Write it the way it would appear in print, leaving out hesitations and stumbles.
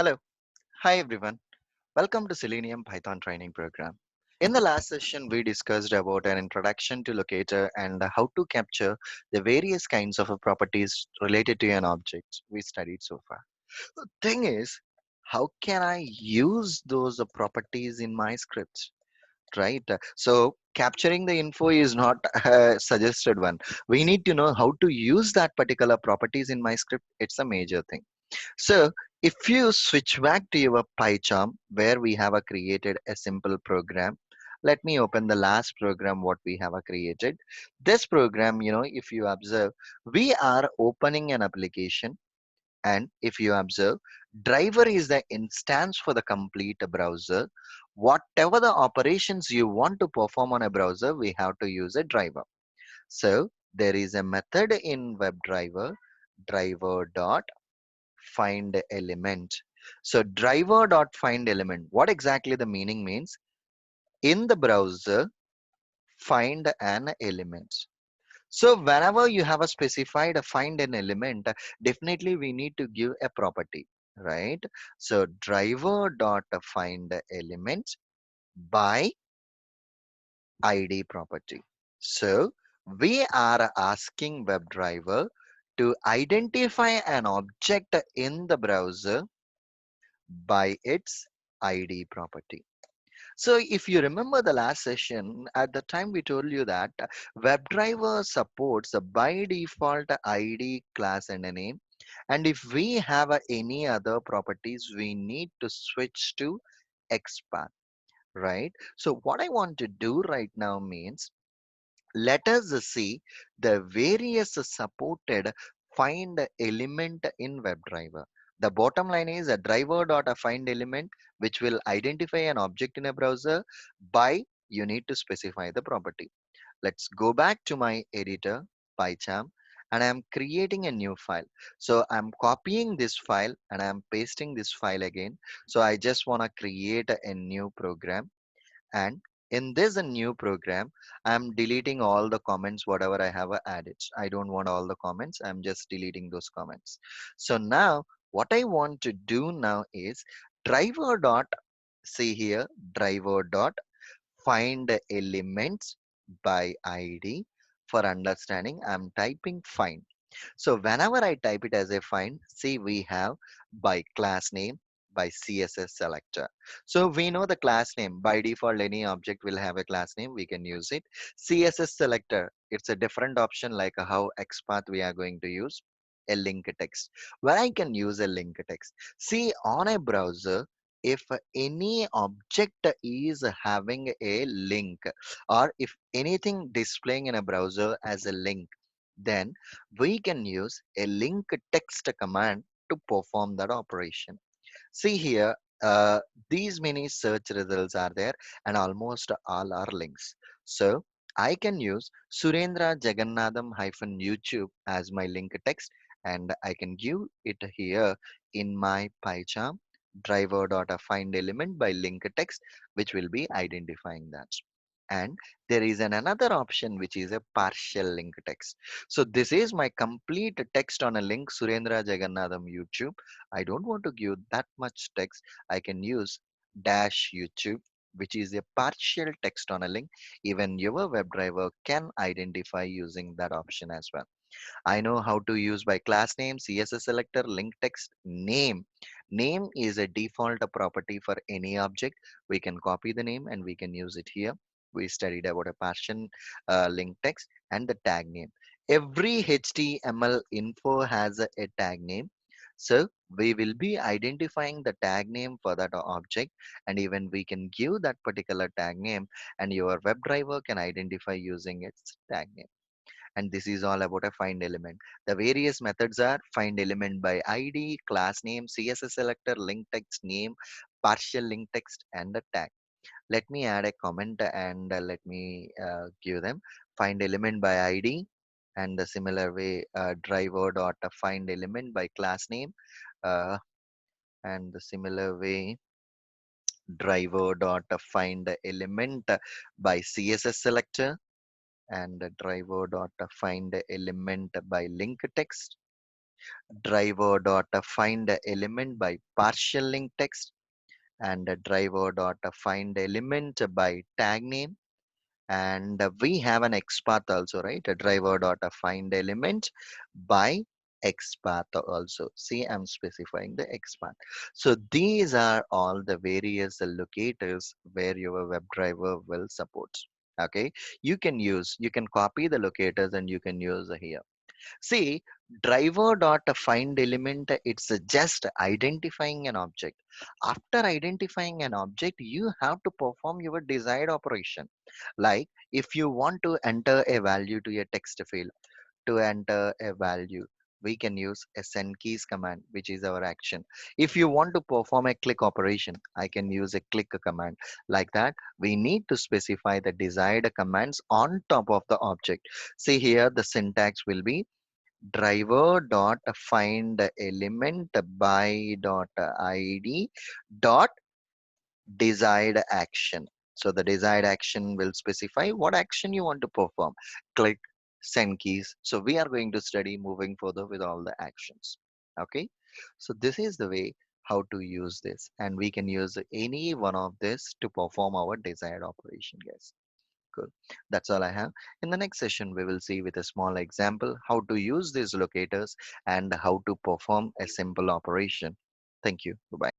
Hello. Hi everyone. Welcome to Selenium Python training program. In the last session, we discussed about an introduction to locator and how to capture the various kinds of properties related to an object we studied so far. The thing is, how can I use those properties in my scripts? Right. So capturing the info is not a suggested one. We need to know how to use that particular properties in my script. It's a major thing. So if you switch back to your PyCharm where we have created a simple program, let me open the last program what we have created. This program, if you observe, we are opening an application, and if you observe, driver is the instance for the complete browser. Whatever the operations you want to perform on a browser, we have to use a driver. So there is a method in WebDriver, driver dot find element. So driver dot find element, what exactly the meaning means? In the browser, find an element. So whenever you have a specified find an element, definitely we need to give a property, right? So driver dot find element by id property. So we are asking WebDriver to identify an object in the browser by its ID property. So if you remember the last session, at the time we told you that WebDriver supports a by default ID class and a name. And if we have any other properties, we need to switch to XPath, right? So what I want to do right now means, let us see the various supported find element in WebDriver. The bottom line is a driver.find element which will identify an object in a browser by you need to specify the property. Let's go back to my editor, PyCharm, and I'm creating a new file. So I'm copying this file and I'm pasting this file again. So I just want to create a new program, and in this new program, I'm deleting all the comments whatever I have added. I don't want all the comments, I'm just deleting those comments. So now what I want to do now is driver dot, see here, driver dot find elements by id. For understanding, I'm typing find. So whenever I type it as a find, see we have by class name, by CSS selector. So we know the class name. By default, any object will have a class name. We can use it. CSS selector, it's a different option like how XPath we are going to use. A link text, where I can use a link text. See, on a browser, if any object is having a link, or if anything displaying in a browser as a link, then we can use a link text command to perform that operation. See here, these many search results are there and almost all are links. So I can use Surendra Jagannadam hyphen YouTube as my link text, and I can give it here in my PyCharm driver.find element by link text, which will be identifying that. And there is another option which is a partial link text. So this is my complete text on a link, Surendra Jagannadam YouTube. I don't want to give that much text. I can use dash YouTube, which is a partial text on a link. Even your WebDriver can identify using that option as well. I know how to use by class name, CSS selector, link text, name. Name is a default property for any object. We can copy the name and we can use it here. We studied about a partial link text and the tag name. Every HTML info has a tag name. So we will be identifying the tag name for that object, and even we can give that particular tag name, and your WebDriver can identify using its tag name. And this is all about a find element. The various methods are find element by id, class name, CSS selector, link text, name, partial link text, and a tag. Let me add a comment and let me give them find element by id, and the similar way driver dot find element by class name, uh, and the similar way driver dot find element by CSS selector, and driver dot find element by link text, driver dot find element by partial link text, and driver dot find element by tag name. And we have an XPath also, right? A driver dot find element by XPath also. See, I'm specifying the XPath. So these are all the various locators where your WebDriver will support. Okay, you can copy the locators and you can use here. See, driver dot find element, it's just identifying an object. After identifying an object, you have to perform your desired operation. Like if you want to enter a value to a text field, to enter a value, we can use sn keys command, which is our action. If you want to perform a click operation, I can use a click command. Like that, we need to specify the desired commands on top of the object. See here, the syntax will be driver dot find element by dot id dot desired action. So the desired action will specify what action you want to perform. Click, send keys. So we are going to study moving further with all the actions. Okay. So this is the way how to use this, and we can use any one of this to perform our desired operation, guys. Cool. That's all I have. In the next session, we will see with a small example how to use these locators and how to perform a simple operation. Thank you. Bye bye.